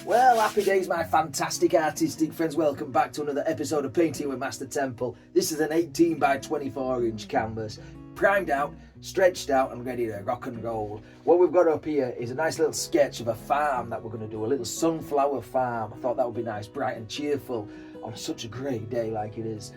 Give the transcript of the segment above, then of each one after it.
Well, happy days, my fantastic artistic friends. Welcome back to another episode of Painting with MasterTemple. This is an 18 by 24 inch canvas, primed out, stretched out and ready to rock and roll. What we've got up here is a nice little sketch of a farm that we're going to do, a little sunflower farm. I thought that would be nice, bright and cheerful on such a great day like it is.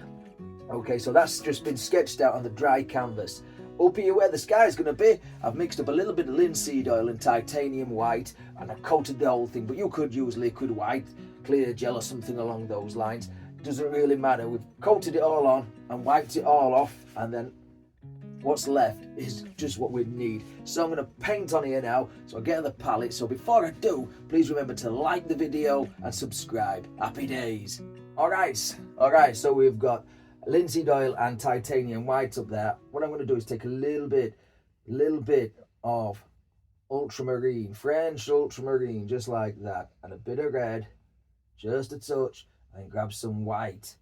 Okay, so that's just been sketched out on the dry canvas. Up here where the sky is going to be, I've mixed up a little bit of linseed oil and titanium white and I've coated the whole thing, but you could use liquid white, clear gel or something along those lines. Doesn't really matter. We've coated it all on and wiped it all off, and then what's left is just what we need. So I'm going to paint on here now, so I'll get the palette. So before I do, please remember to like the video and subscribe. Happy days. Alright, so we've got linseed oil and titanium white up there. What I'm going to do is take a little bit of ultramarine, French ultramarine, just like that, and a bit of red, just a touch, and grab some white.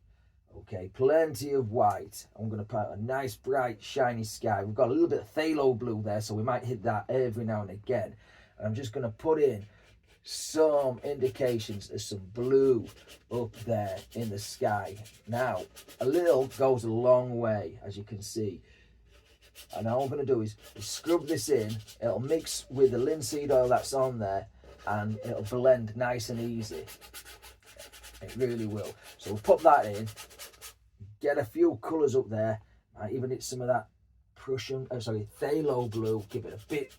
Okay, plenty of white. I'm going to put a nice bright shiny sky. We've got a little bit of phthalo blue there, so we might hit that every now and again. And I'm just going to put in some indications of some blue up there in the sky. Now, a little goes a long way, as you can see. And all I'm going to do is scrub this in. It'll mix with the linseed oil that's on there, and it'll blend nice and easy. It really will. So we'll put that in, get a few colours up there. Even hit some of that phthalo blue. Give it a bit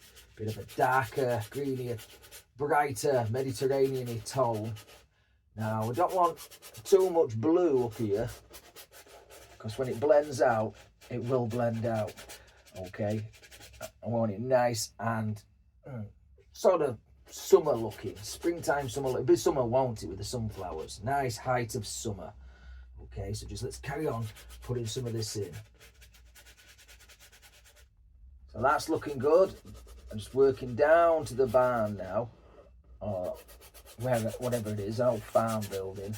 of a darker, greenier, brighter Mediterranean-y tone. Now we don't want too much blue up here, because when it blends out, it will blend out. Okay, I want it nice and sort of summer looking, springtime summer. It'll be summer, won't it, with the sunflowers? Nice height of summer. Okay, so just let's carry on putting some of this in. So that's looking good. I'm just working down to the barn now, or whatever it is, old farm building.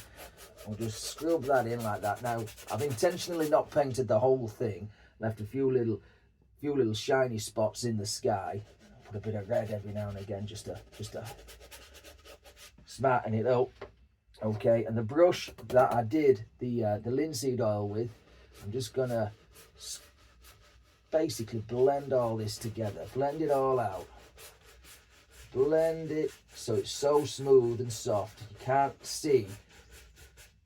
We'll just scrub that in like that. Now, I've intentionally not painted the whole thing, left a few little shiny spots in the sky. Put a bit of red every now and again, just to smarten it up. Okay, and the brush that I did the linseed oil with, I'm just gonna basically blend all this together, blend it all out, blend it so it's so smooth and soft. You can't see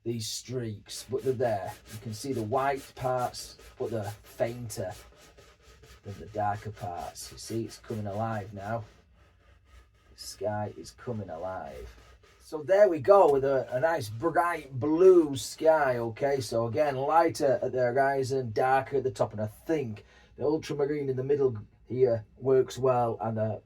these streaks, but they're there. You can see the white parts, but they're fainter than the darker parts. You see, it's coming alive now. The sky is coming alive. So there we go, with a nice bright blue sky. Okay, so again, lighter at the horizon, darker at the top, and I think the ultramarine in the middle here works well, and the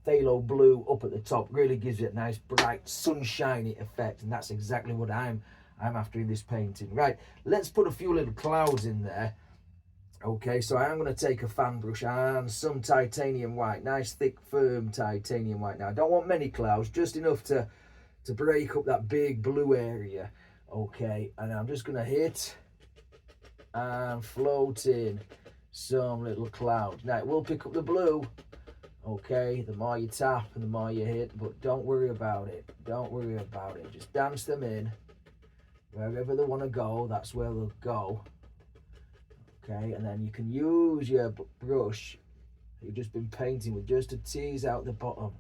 phthalo blue up at the top really gives it a nice bright sunshiny effect, and that's exactly what I'm after in this painting. Right, let's put a few little clouds in there. Okay, so I'm going to take a fan brush and some titanium white, nice thick firm titanium white. Now I don't want many clouds, just enough to break up that big blue area. Okay, and I'm just going to hit and float in some little clouds. Now it will pick up the blue. Okay, the more you tap and the more you hit, but don't worry about it. Don't worry about it. Just dance them in. Wherever they want to go, that's where they'll go. Okay, and then you can use your brush that you've just been painting with, just to tease out the bottom.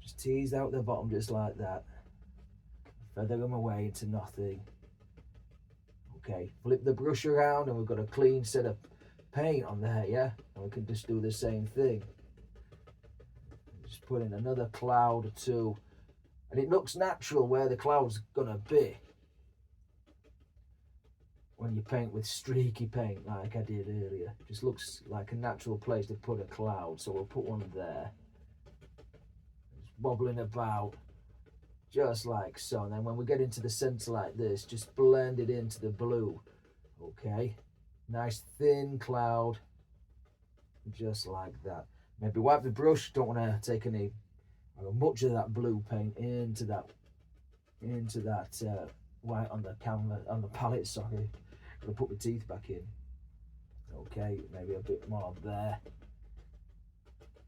Just tease out the bottom just like that. Feather them away into nothing. Okay, flip the brush around and we've got a clean set of paint on there, yeah? And we can just do the same thing. Just put in another cloud or two. And it looks natural where the cloud's gonna be when you paint with streaky paint like I did earlier. It just looks like a natural place to put a cloud. So we'll put one there. Just wobbling about, just like so. And then when we get into the center like this, just blend it into the blue. Okay, nice thin cloud, just like that. Maybe wipe the brush, don't want to take any much of that blue paint into that white on the canvas, on the palette, sorry. Gonna put my teeth back in. Okay, maybe a bit more there.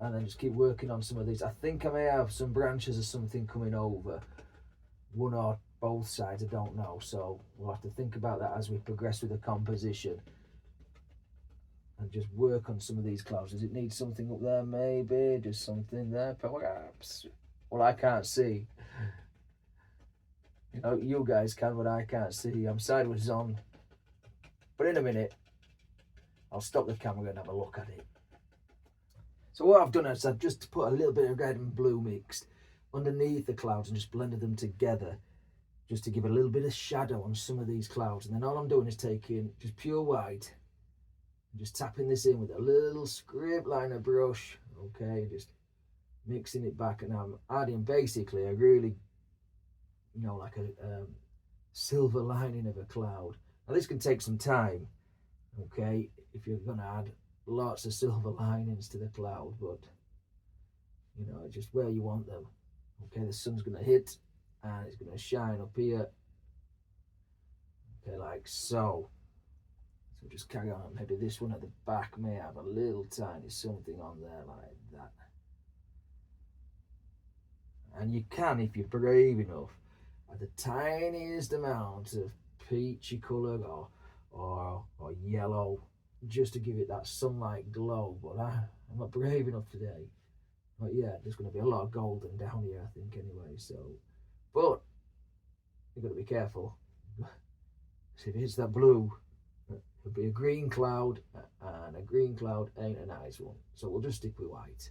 And then just keep working on some of these. I think I may have some branches or something coming over. one or both sides, I don't know. So we'll have to think about that as we progress with the composition. And just work on some of these clouds. Does it need something up there? Maybe. Just something there, perhaps. Well, I can't see. You know, you guys can, but I can't see. I'm sideways on. But in a minute, I'll stop the camera and have a look at it. So what I've done is I've just put a little bit of red and blue mixed underneath the clouds and just blended them together, just to give a little bit of shadow on some of these clouds. And then all I'm doing is taking just pure white and just tapping this in with a little scrape liner brush. Okay, just mixing it back, and I'm adding basically a really, you know, like a silver lining of a cloud. Now this can take some time, okay, if you're going to add lots of silver linings to the cloud, but you know, just where you want them. Okay, the sun's going to hit and it's going to shine up here, okay, like so. So just carry on. Maybe this one at the back may have a little tiny something on there like that. And you can, if you're brave enough, add the tiniest amount of peachy colour or yellow, just to give it that sunlight glow. But I'm not brave enough today. But yeah, there's going to be a lot of golden down here, I think, anyway. So, but you've got to be careful. If it's that blue, it'll be a green cloud, and a green cloud ain't a nice one. So we'll just stick with white.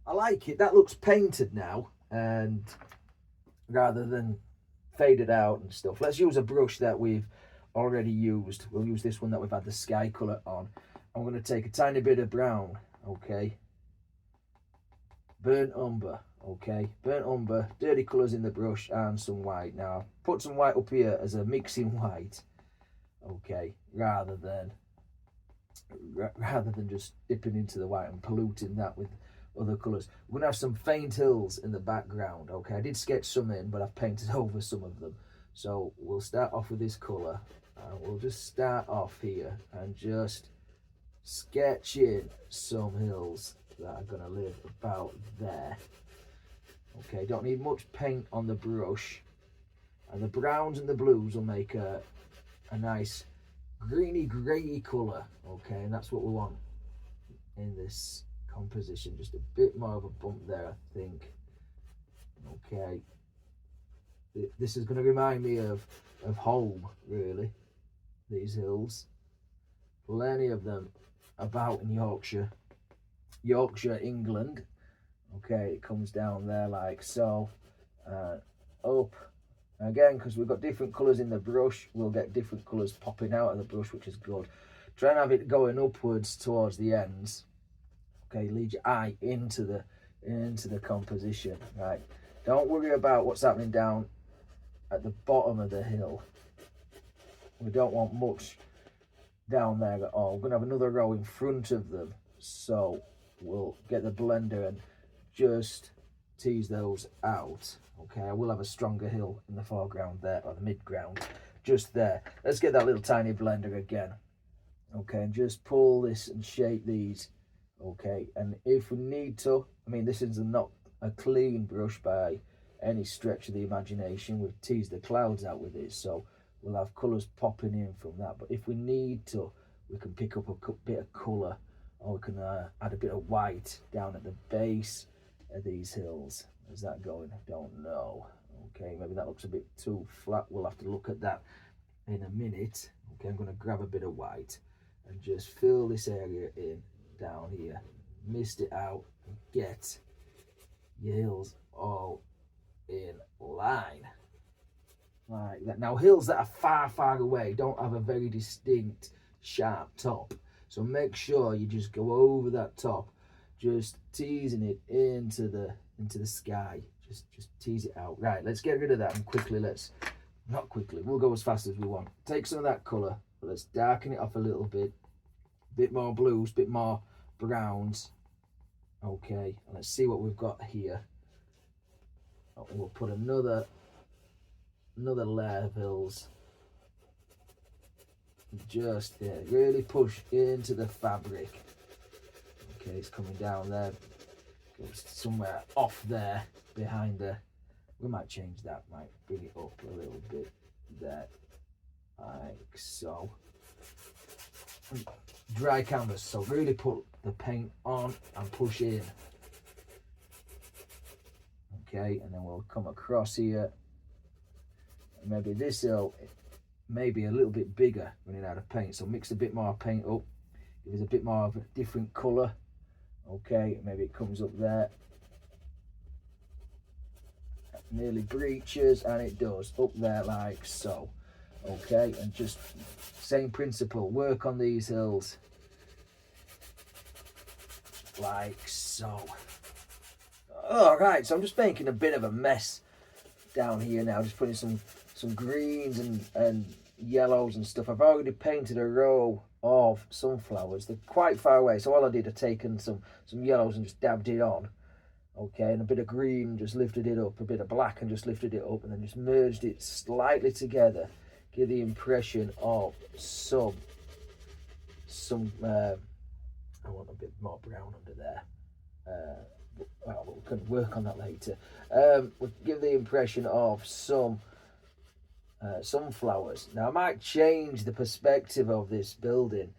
I like it. That looks painted now, and rather than faded out and stuff. Let's use a brush that we've already used. We'll use this one that we've had the sky colour on. I'm going to take a tiny bit of brown, okay, burnt umber, okay, burnt umber, dirty colours in the brush, and some white. Now I've put some white up here as a mixing white, okay, rather than just dipping into the white and polluting that with other colours. We're going to have some faint hills in the background, okay. I did sketch some in, but I've painted over some of them. So we'll start off with this colour, and we'll just start off here and just sketch in some hills that are going to live about there. Okay, don't need much paint on the brush, and the browns and the blues will make a nice greeny grey colour, okay, and that's what we want in this composition. Just a bit more of a bump there, I think. Okay, this is going to remind me of home, really, these hills. Plenty of them about in Yorkshire, England. Okay, it comes down there like so, up. Again, because we've got different colours in the brush, we'll get different colours popping out of the brush, which is good. Try and have it going upwards towards the ends. Okay, lead your eye into the composition. Right, don't worry about what's happening down at the bottom of the hill. We don't want much down there at all. We're going to have another row in front of them, so we'll get the blender and just tease those out. Okay, I will have a stronger hill in the foreground there, or the mid-ground, just there. Let's get that little tiny blender again. Okay, and just pull this and shape these. Okay, and if we need to, I mean, this is not a clean brush by any stretch of the imagination. We've teased the clouds out with it, so we'll have colours popping in from that. But if we need to, we can pick up a bit of colour, or we can add a bit of white down at the base of these hills. How's that going? I don't know. Okay, maybe that looks a bit too flat. We'll have to look at that in a minute. Okay, I'm going to grab a bit of white and just fill this area in down here. Mist it out and get your hills all in line. Like that. Now, hills that are far away don't have a very distinct sharp top, so make sure you just go over that top, just teasing it into the sky. Just tease it out. Right, let's get rid of that, and we'll go as fast as we want. Take some of that colour, but let's darken it off a little bit more blues, bit more browns. Okay, and let's see what we've got here. Oh, we'll put another layer of hills. Just there, really push into the fabric. Okay, it's coming down there, goes somewhere off there behind the We might change that, might bring it up a little bit there, like so. Dry canvas, so really put the paint on and push in. Okay, and then we'll come across here. Maybe this hill may be a little bit bigger running out of paint, so mix a bit more paint up, give us a bit more of a different colour. Okay, maybe it comes up there, nearly breaches, and it does up there like so. Okay, and just same principle, work on these hills like so. All right, so I'm just making a bit of a mess down here now, just putting some greens and yellows and stuff. I've already painted a row of sunflowers. They're quite far away, so all I did, I've taken some yellows and just dabbed it on. Okay, and a bit of green, just lifted it up, a bit of black and just lifted it up, and then just merged it slightly together. Give the impression of some I want a bit more brown under there. Well, we can work on that later. We'll give the impression of some sunflowers. Now I might change the perspective of this building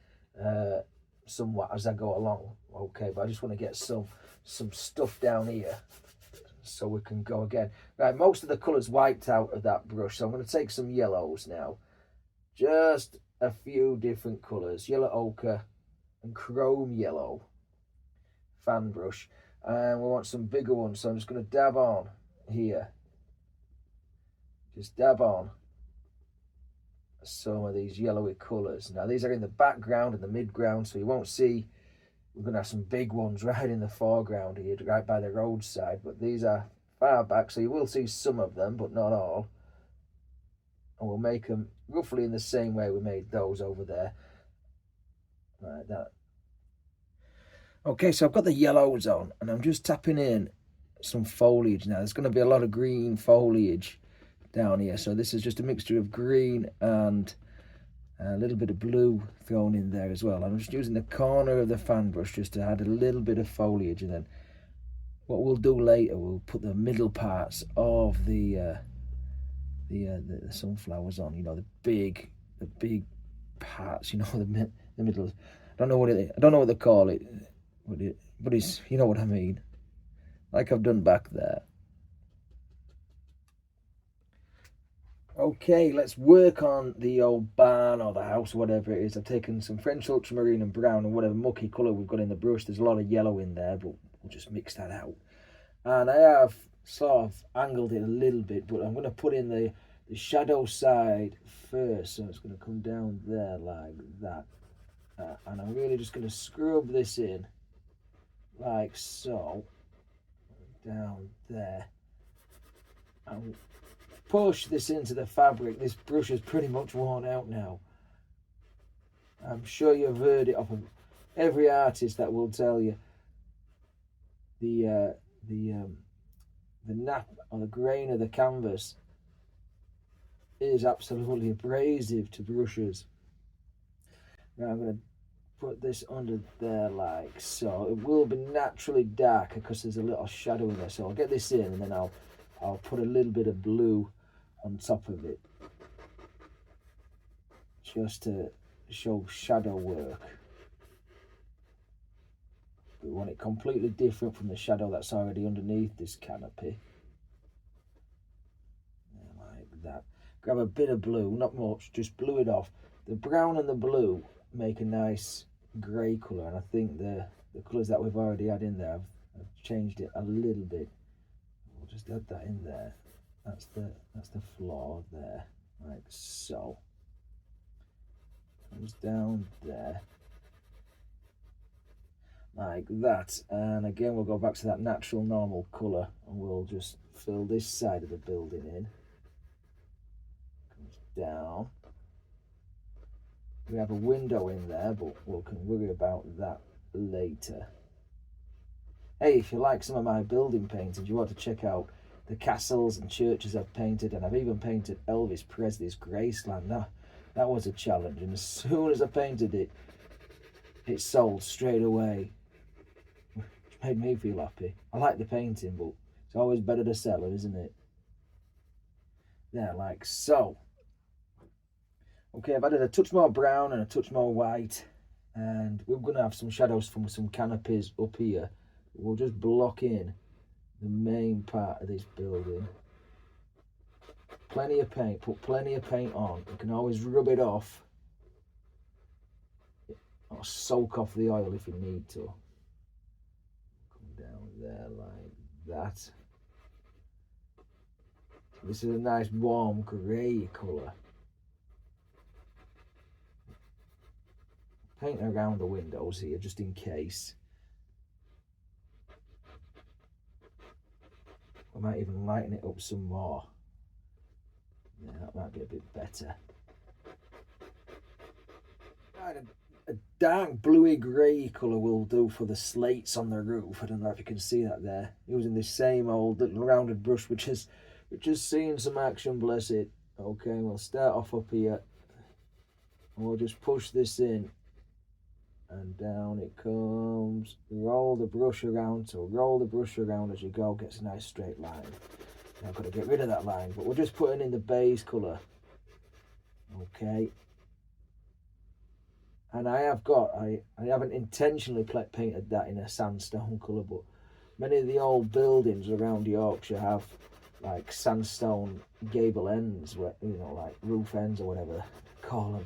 somewhat as I go along. Okay, but I just want to get some stuff down here so we can go again. Right, most of the colours wiped out of that brush, so I'm going to take some yellows now. Just a few different colours, yellow ochre and chrome yellow fan brush, and we want some bigger ones, so I'm just going to dab on here, just dab on some of these yellowy colours. Now these are in the background and the midground, so you won't see. We're going to have some big ones right in the foreground here, right by the roadside, but these are far back, so you will see some of them, but not all. And we'll make them roughly in the same way we made those over there, like that. Okay, so I've got the yellows on, and I'm just tapping in some foliage now. There's going to be a lot of green foliage down here, so this is just a mixture of green and a little bit of blue thrown in there as well. I'm just using the corner of the fan brush just to add a little bit of foliage, and then what we'll do later, we'll put the middle parts of the sunflowers on. You know, the big parts. You know, the middle. I don't know what it. I don't know what they call it, but it's, you know what I mean. Like I've done back there. Okay, let's work on the old barn or the house, whatever it is. I've taken some French ultramarine and brown and whatever mucky colour we've got in the brush. There's a lot of yellow in there, but we'll just mix that out. And I have sort of angled it a little bit, but I'm going to put in the shadow side first. So it's going to come down there like that. And I'm really just going to scrub this in like so. Down there. And push this into the fabric. This brush is pretty much worn out now. I'm sure you've heard it of every artist that will tell you the nap or the grain of the canvas is absolutely abrasive to brushes. Now I'm going to put this under there like so. It will be naturally darker because there's a little shadow in there, so I'll get this in, and then I'll put a little bit of blue on top of it just to show shadow work. We want it completely different from the shadow that's already underneath this canopy. Like that. Grab a bit of blue, not much, just blue it off. The brown and the blue make a nice grey colour, and I think the colours that we've already had in there, I've changed it a little bit. We'll just add that in there. That's the floor there, like so. Comes down there, like that. And again, we'll go back to that natural normal colour, and we'll just fill this side of the building in. Comes down. We have a window in there, but we can worry about that later. Hey, if you like some of my building paintings, you want to check out the castles and churches I've painted, and I've even painted Elvis Presley's Graceland. That was a challenge, and as soon as I painted it, it sold straight away, which made me feel happy. I like the painting, but it's always better to sell it, isn't it? There, like so. Okay, I've added a touch more brown and a touch more white, and we're going to have some shadows from some canopies up here. We'll just block in the main part of this building. Plenty of paint, put plenty of paint on. You can always rub it off or soak off the oil if you need to. Come down there like that. This is a nice warm grey colour. Paint around the windows here just in case. I might even lighten it up some more. Yeah, that might be a bit better. Right, a dark bluey grey colour will do for the slates on the roof. I don't know if you can see that there. Using this same old little rounded brush which has seen some action, bless it. Okay, we'll start off up here. And we'll just push this in. And down it comes. Roll the brush around. So roll the brush around as you go. Gets a nice straight line. Now I've got to get rid of that line, but we're just putting in the base colour. Okay. And I haven't intentionally painted that in a sandstone colour, but many of the old buildings around Yorkshire have like sandstone gable ends, where, you know, like roof ends or whatever they call them.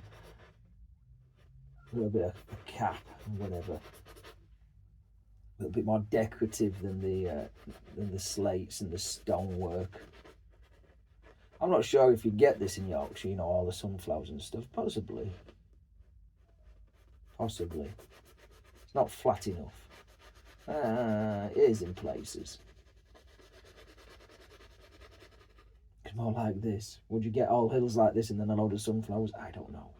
A little bit of a cap and whatever. A little bit more decorative than the slates and the stonework. I'm not sure if you get this in Yorkshire, you know, all the sunflowers and stuff. Possibly. It's not flat enough. It is in places. It's more like this. Would you get all hills like this and then a load of sunflowers? I don't know.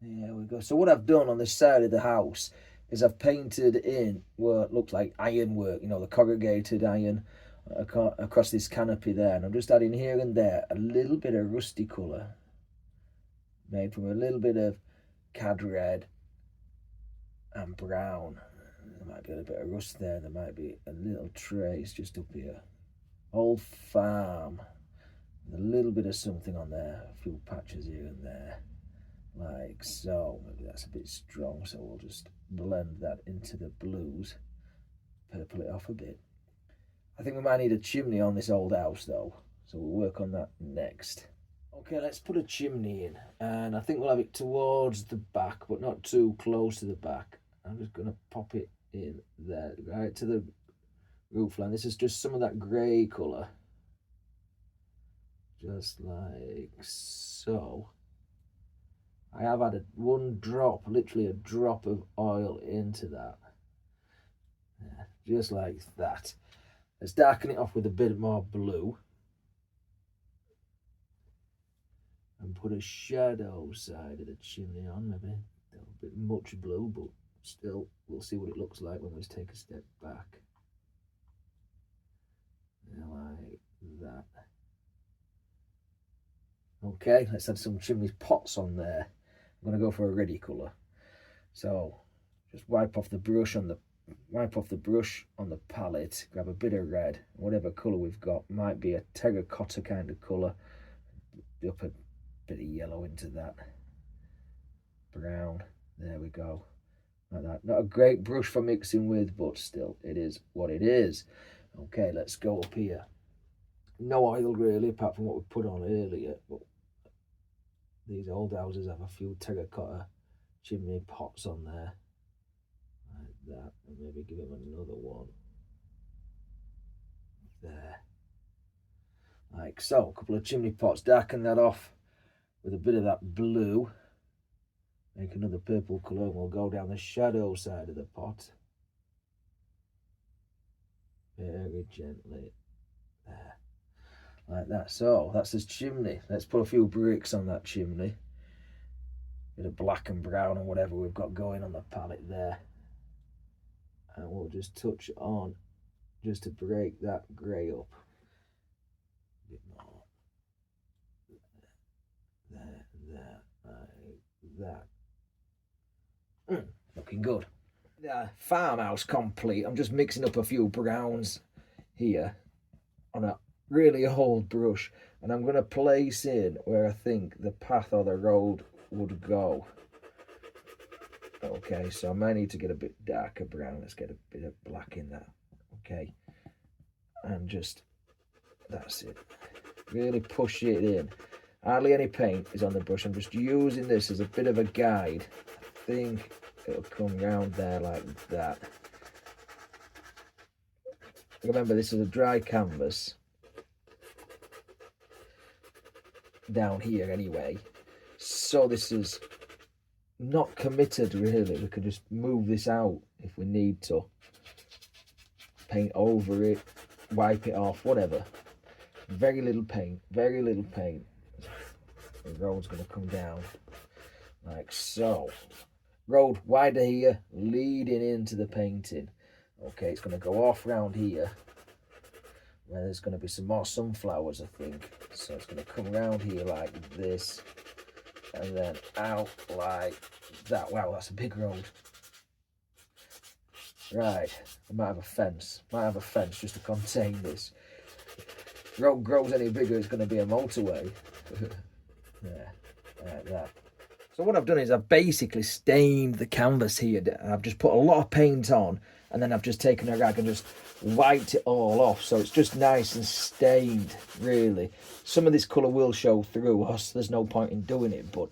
There we go. So what I've done on this side of the house is I've painted in what looks like ironwork, you know, the corrugated iron across this canopy there. And I'm just adding here and there a little bit of rusty colour made from a little bit of cad red and brown. There might be a little bit of rust there. There might be a little trace just up here. Old farm. With a little bit of something on there. A few patches here and there. Like so. Maybe that's a bit strong, so we'll just blend that into the blues. Purple it off a bit. I think we might need a chimney on this old house though, so we'll work on that next. Okay, let's put a chimney in, and I think we'll have it towards the back, but not too close to the back. I'm just going to pop it in there, right to the roof line. This is just some of that grey colour, just like so. I have added one drop, literally a drop of oil into that. Yeah, just like that. Let's darken it off with a bit more blue. And put a shadow side of the chimney on, maybe a little bit much blue, but still, we'll see what it looks like when we take a step back. Yeah, like that. Okay, let's add some chimney pots on there. I'm going to go for a reddy colour. So just wipe off the brush on the palette, grab a bit of red, whatever colour we've got. Might be a terracotta kind of colour. Up a bit of yellow into that. Brown. There we go. Like that. Not a great brush for mixing with, but still, it is what it is. Okay, let's go up here. No oil really, apart from what we put on earlier, but these old houses have a few terracotta chimney pots on there. Like that. And maybe give them another one. There. Like so. A couple of chimney pots. Darken that off with a bit of that blue. Make another purple colour, and we'll go down the shadow side of the pot. Very gently. There. Like that. So that's this chimney. Let's put a few bricks on that chimney. Bit of black and brown and whatever we've got going on the palette there. And we'll just touch on just to break that grey up. A bit more. There, like that. Looking good. Farmhouse complete. I'm just mixing up a few browns here on a really old brush, and I'm going to place in where I think the path or the road would go. Okay, so I might need to get a bit darker brown. Let's get a bit of black in that. Okay, and just, that's it. Really push it in. Hardly any paint is on the brush. I'm just using this as a bit of a guide. I think it'll come round there like that. Remember, this is a dry canvas down here anyway, so this is not committed really. We could just move this out if we need to, paint over it, wipe it off, whatever. Very little paint, very little paint. The road's going to come down like so. Road wider here, leading into the painting. Okay, it's going to go off round here where there's going to be some more sunflowers, I think. So it's going to come around here like this and then out like that. Wow, that's a big road. Right, I might have a fence. Might have a fence just to contain this. If the road grows any bigger, it's going to be a motorway. Yeah, like that. So what I've done is I've basically stained the canvas here. I've just put a lot of paint on, and then I've just taken a rag and just wiped it all off. So it's just nice and stained, really. Some of this colour will show through us. There's no point in doing it, but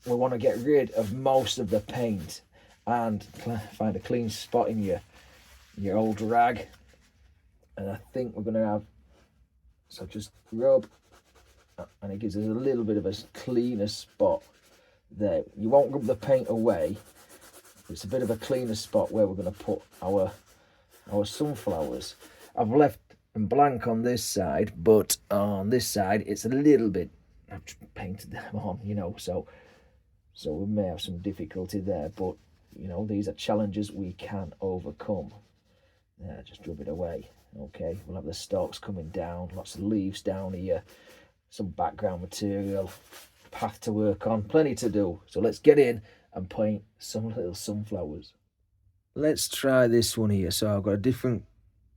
we want to get rid of most of the paint and find a clean spot in your old rag. And I think we're going to have, so just rub, and it gives us a little bit of a cleaner spot there. You won't rub the paint away. It's a bit of a cleaner spot where we're going to put our sunflowers. I've left them blank on this side, but on this side it's a little bit, I've painted them on, you know, so we may have some difficulty there, but you know, these are challenges we can overcome. Yeah, just rub it away. Okay, we'll have the stalks coming down, lots of leaves down here, some background material, path to work on, plenty to do. So let's get in and paint some little sunflowers. Let's try this one here. So I've got a different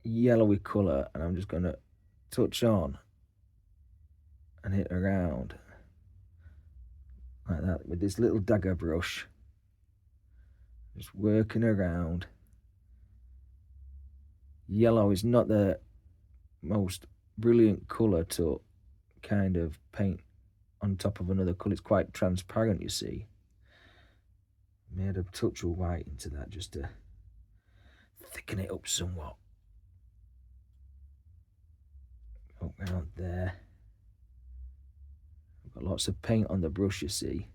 yellowy colour, and I'm just going to touch on and hit around like that with this little dagger brush. Just working around. Yellow is not the most brilliant colour to kind of paint on top of another colour. It's quite transparent, you see. Made a touch of white into that just to thicken it up somewhat. Up around there. I've got lots of paint on the brush, you see.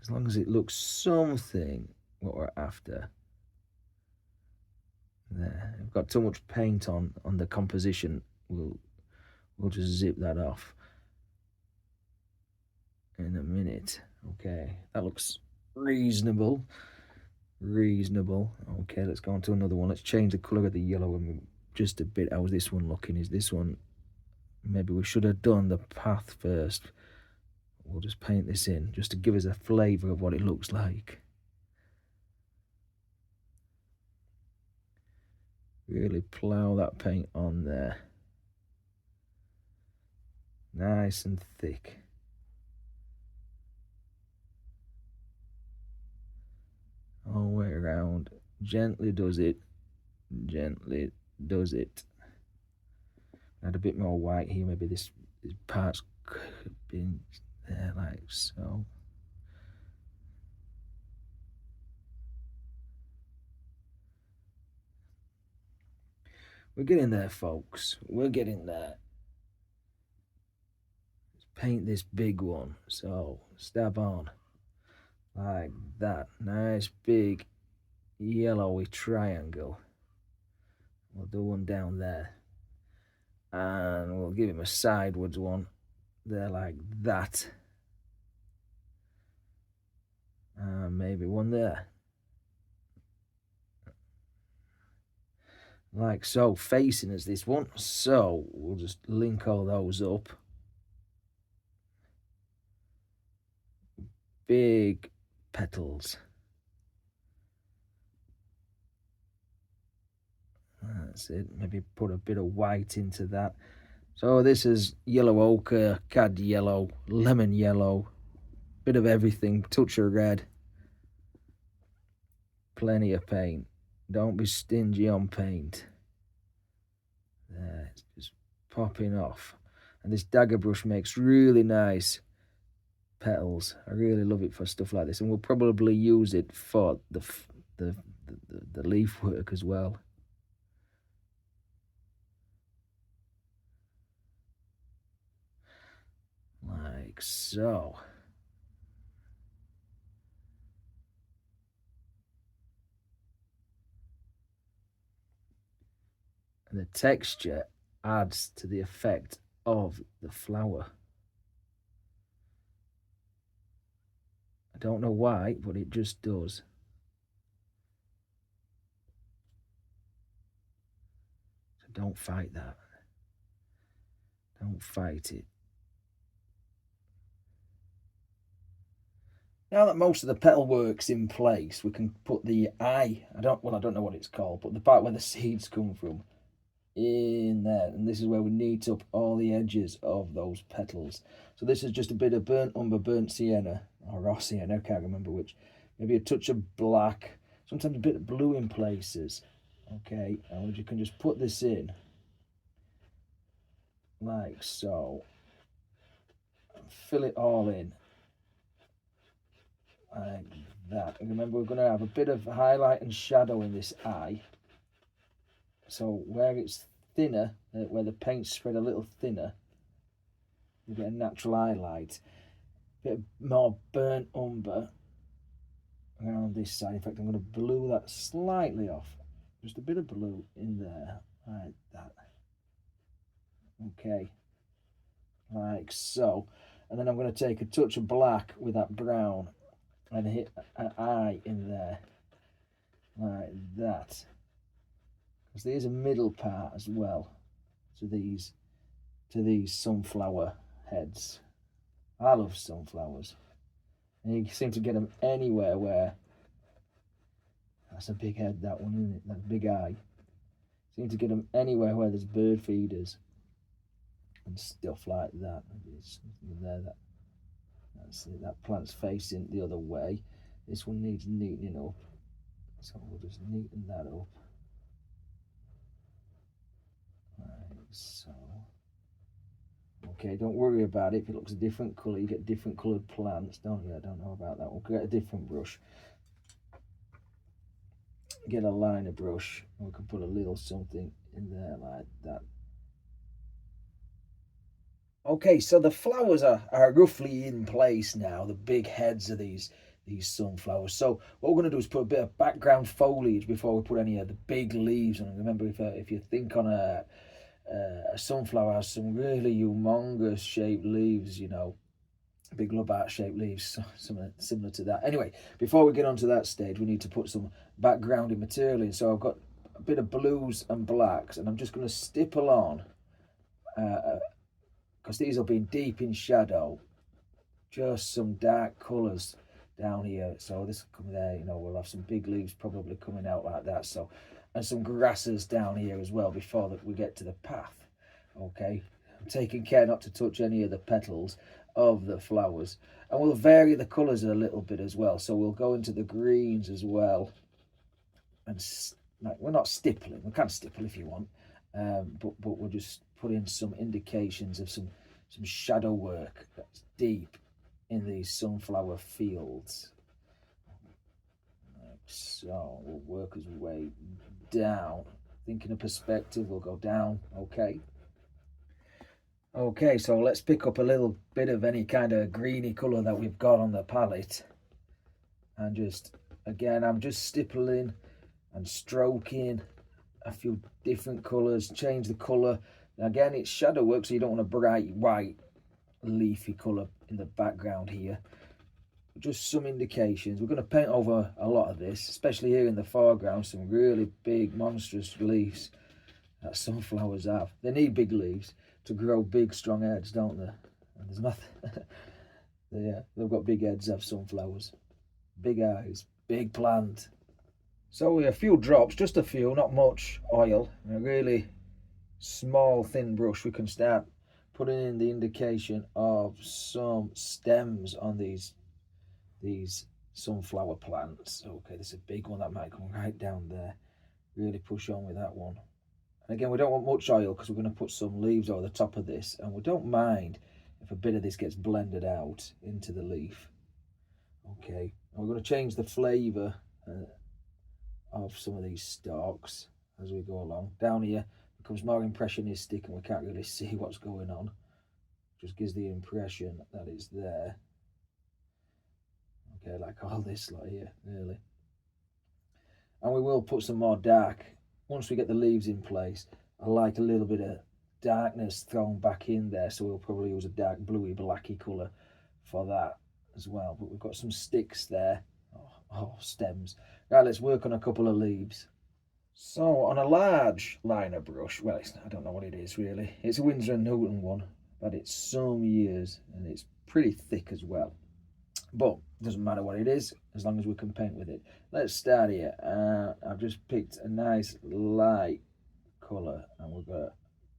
As long as it looks something what we're after. There, I've got too much paint on the composition. We'll just zip that off in a minute. Okay, that looks reasonable. Okay, let's go on to another one. Let's change the colour of the yellow and just a bit. How's this one looking? Is this one, maybe we should have done the path first. We'll just paint this in just to give us a flavour of what it looks like. Really plough that paint on there. Nice and thick. All the way around. Gently does it. Gently does it. Add a bit more white here. Maybe this part's could have been there like so. We're getting there, folks. We're getting there. Let's paint this big one. So, stab on. Like that. Nice big yellowy triangle. We'll do one down there. And we'll give him a sideways one. There like that. And maybe one there. Like so, facing us this one. So we'll just link all those up. Big petals. That's it. Maybe put a bit of white into that. So this is yellow ochre, cad yellow, lemon yellow, bit of everything, touch of red. Plenty of paint. Don't be stingy on paint. There, it's just popping off. And this dagger brush makes really nice petals. I really love it for stuff like this, and we'll probably use it for the leaf work as well. Like so. And the texture adds to the effect of the flower. I don't know why, but it just does. So don't fight that. Don't fight it. Now that most of the petal work's in place, we can put the eye, I don't know what it's called, but the part where the seeds come from, in there. And this is where we neat up all the edges of those petals. So this is just a bit of burnt umber, burnt sienna, or raw sienna, I can't remember which. Maybe a touch of black, sometimes a bit of blue in places. Okay, and you can just put this in, like so, and fill it all in. Like that. And remember, we're going to have a bit of highlight and shadow in this eye. So where it's thinner, where the paint's spread a little thinner, you get a natural highlight. A bit more burnt umber around this side. In fact, I'm going to blue that slightly off. Just a bit of blue in there, like that. Okay, like so. And then I'm going to take a touch of black with that brown and hit an eye in there, like that. Because there's a middle part as well to these sunflower heads. I love sunflowers, and you seem to get them anywhere where, that's a big head, that one, isn't it? That big eye. Seem to get them anywhere where there's bird feeders and stuff like that. There's something there that's it. That plant's facing the other way. This one needs neatening up, so we'll just neaten that up. Like so. Okay, don't worry about it. If it looks a different colour, you get different coloured plants, don't you? I don't know about that. We'll get a different brush. Get a liner brush, and we can put a little something in there like that. Okay, so the flowers are roughly in place now, the big heads of these sunflowers. So what we're going to do is put a bit of background foliage before we put any of the big leaves on. Remember, if you think on a sunflower has some really humongous shaped leaves, you know, big lobart shaped leaves, something similar to that. Anyway, before we get onto that stage, we need to put some backgrounding material in. So I've got a bit of blues and blacks, and I'm just going to stipple on, because these will be deep in shadow, just some dark colours down here. So this will come there, you know, we'll have some big leaves probably coming out like that. So, and some grasses down here as well before that we get to the path. Okay, I'm taking care not to touch any of the petals of the flowers, and we'll vary the colours a little bit as well. So we'll go into the greens as well, and like, we're not stippling. We can stipple if you want, but we'll just put in some indications of some shadow work that's deep in these sunflower fields. Like so, we'll work his way down. Thinking of perspective, we'll go down. Okay, so let's pick up a little bit of any kind of greeny colour that we've got on the palette, and just, again, I'm just stippling and stroking a few different colours, change the colour. Again, it's shadow work, so you don't want a bright white leafy colour in the background here. Just some indications. We're going to paint over a lot of this, especially here in the foreground, some really big monstrous leaves that sunflowers have. They need big leaves to grow big strong heads, don't they? And there's nothing yeah, they've got big heads, have sunflowers, big eyes, big plant. So a few drops, just a few, not much oil, and a really small thin brush. We can start putting in the indication of some stems on these sunflower plants. Okay, there's a big one that might come right down there. Really push on with that one. And again, we don't want much oil because we're going to put some leaves over the top of this, and we don't mind if a bit of this gets blended out into the leaf. Okay, and we're going to change the flavour of some of these stalks as we go along. Down here becomes more impressionistic and we can't really see what's going on. Just gives the impression that it's there. Okay, like all this lot here, really. And we will put some more dark. Once we get the leaves in place, I like a little bit of darkness thrown back in there, so we'll probably use a dark bluey blacky colour for that as well. But we've got some sticks there. Oh, stems. Right, let's work on a couple of leaves. So on a large liner brush, well, I don't know what it is really. It's a Winsor & Newton one, but it's some years and it's pretty thick as well. But it doesn't matter what it is, as long as we can paint with it. Let's start here. I've just picked a nice light colour and we're going to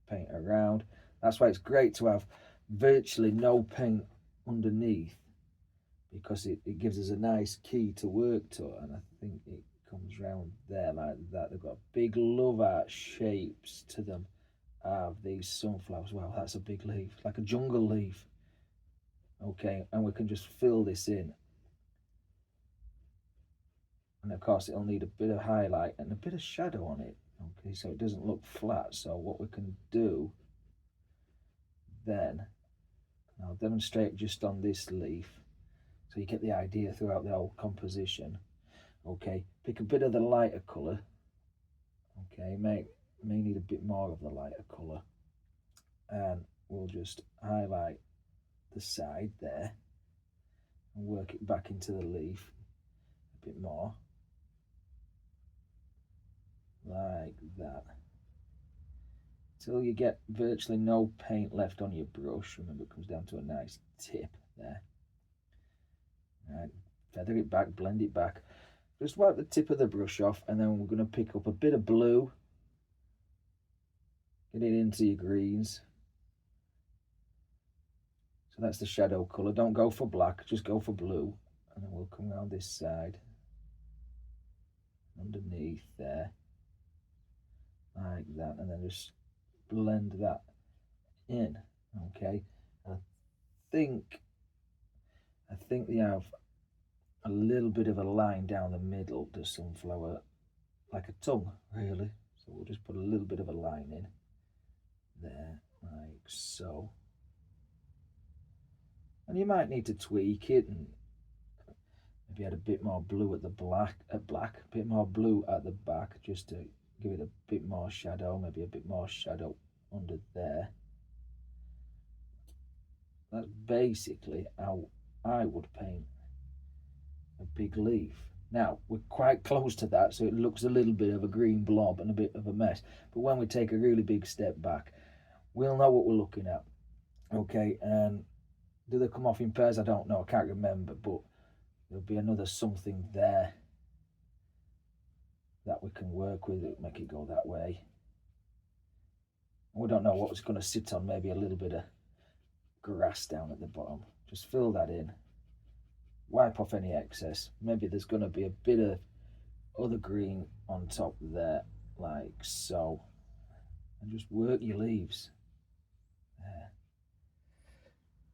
paint around. That's why it's great to have virtually no paint underneath, because it gives us a nice key to work to, and I think it comes round there like that. They've got big love art shapes to them of these sunflowers. Wow, that's a big leaf, like a jungle leaf. Okay, and we can just fill this in. And of course it'll need a bit of highlight and a bit of shadow on it. Okay, so it doesn't look flat. So what we can do then, I'll demonstrate just on this leaf, so you get the idea throughout the whole composition. Okay, pick a bit of the lighter colour. Okay, may need a bit more of the lighter colour, and we'll just highlight the side there and work it back into the leaf a bit more, like that, till you get virtually no paint left on your brush. Remember, it comes down to a nice tip there. Right, feather it back, blend it back. Just wipe the tip of the brush off, and then we're going to pick up a bit of blue, get it into your greens. So that's the shadow colour. Don't go for black, just go for blue. And then we'll come around this side, underneath there, like that, and then just blend that in. Okay, I think they have a little bit of a line down the middle to sunflower, like a tongue really. So we'll just put a little bit of a line in there, like so. And you might need to tweak it and maybe add a bit more blue at the a bit more blue at the back, just to give it a bit more shadow, maybe a bit more shadow under there. That's basically how I would paint a big leaf. Now we're quite close to that, so it looks a little bit of a green blob and a bit of a mess, but when we take a really big step back, we'll know what we're looking at. Okay, and do they come off in pairs? I don't know, I can't remember, but there'll be another something there that we can work with it, make it go that way. And we don't know what it's going to sit on, maybe a little bit of grass down at the bottom. Just fill that in, wipe off any excess. Maybe there's going to be a bit of other green on top there, like so, and just work your leaves there.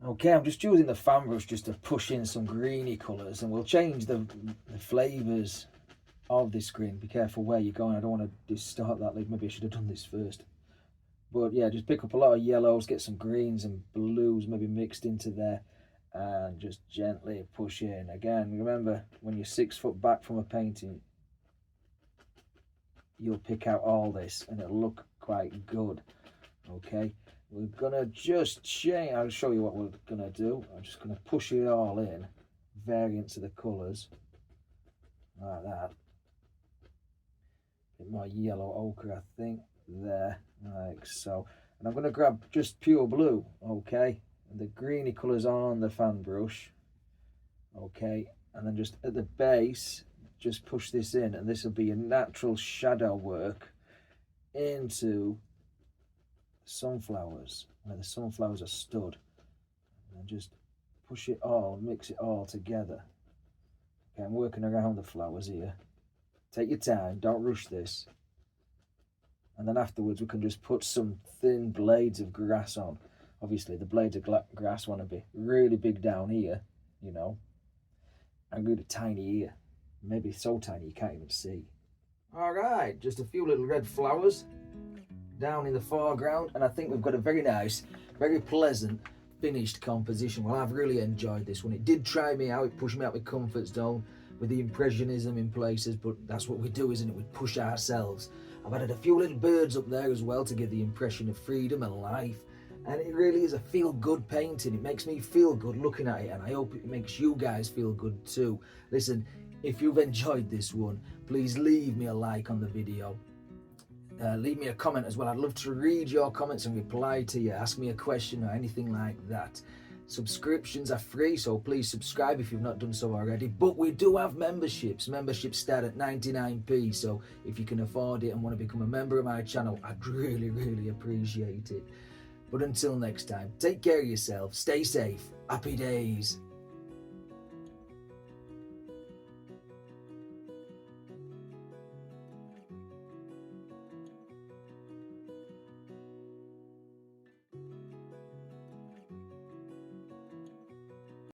Okay, I'm just using the fan brush just to push in some greeny colours, and we'll change the flavours of this green. Be careful where you're going, I don't want to distort that leaf. Maybe I should have done this first. But yeah, just pick up a lot of yellows, get some greens and blues maybe mixed into there, and just gently push in. Again, remember, when you're 6 foot back from a painting, you'll pick out all this and it'll look quite good. Okay, we're gonna just change. I'll show you what we're gonna do. I'm just gonna push it all in, variants of the colours, like that. A bit more yellow ochre, I think, there, like so. And I'm gonna grab just pure blue, okay, and the greeny colours on the fan brush, okay, and then just at the base, just push this in, and this will be a natural shadow work into sunflowers, where the sunflowers are stood. And just push it all, mix it all together. Okay, I'm working around the flowers here. Take your time, don't rush this. And then afterwards we can just put some thin blades of grass on. Obviously the blades of grass want to be really big down here, you know, and really tiny here. Maybe so tiny you can't even see. Alright, just a few little red flowers down in the foreground, and I think we've got a very nice, very pleasant finished composition. Well, I've really enjoyed this one. It did try me out, it pushed me out my comfort zone with the impressionism in places, but that's what we do, isn't it? We push ourselves. I've added a few little birds up there as well to give the impression of freedom and life, and it really is a feel-good painting. It makes me feel good looking at it, and I hope it makes you guys feel good too. Listen, if you've enjoyed this one, please leave me a like on the video. Leave me a comment as well. I'd love to read your comments and reply to you. Ask me a question or anything like that. Subscriptions are free, so please subscribe if you've not done so already. But we do have memberships. Memberships start at 99p, so if you can afford it and want to become a member of my channel, I'd really, really appreciate it. But until next time, take care of yourself, stay safe, happy days.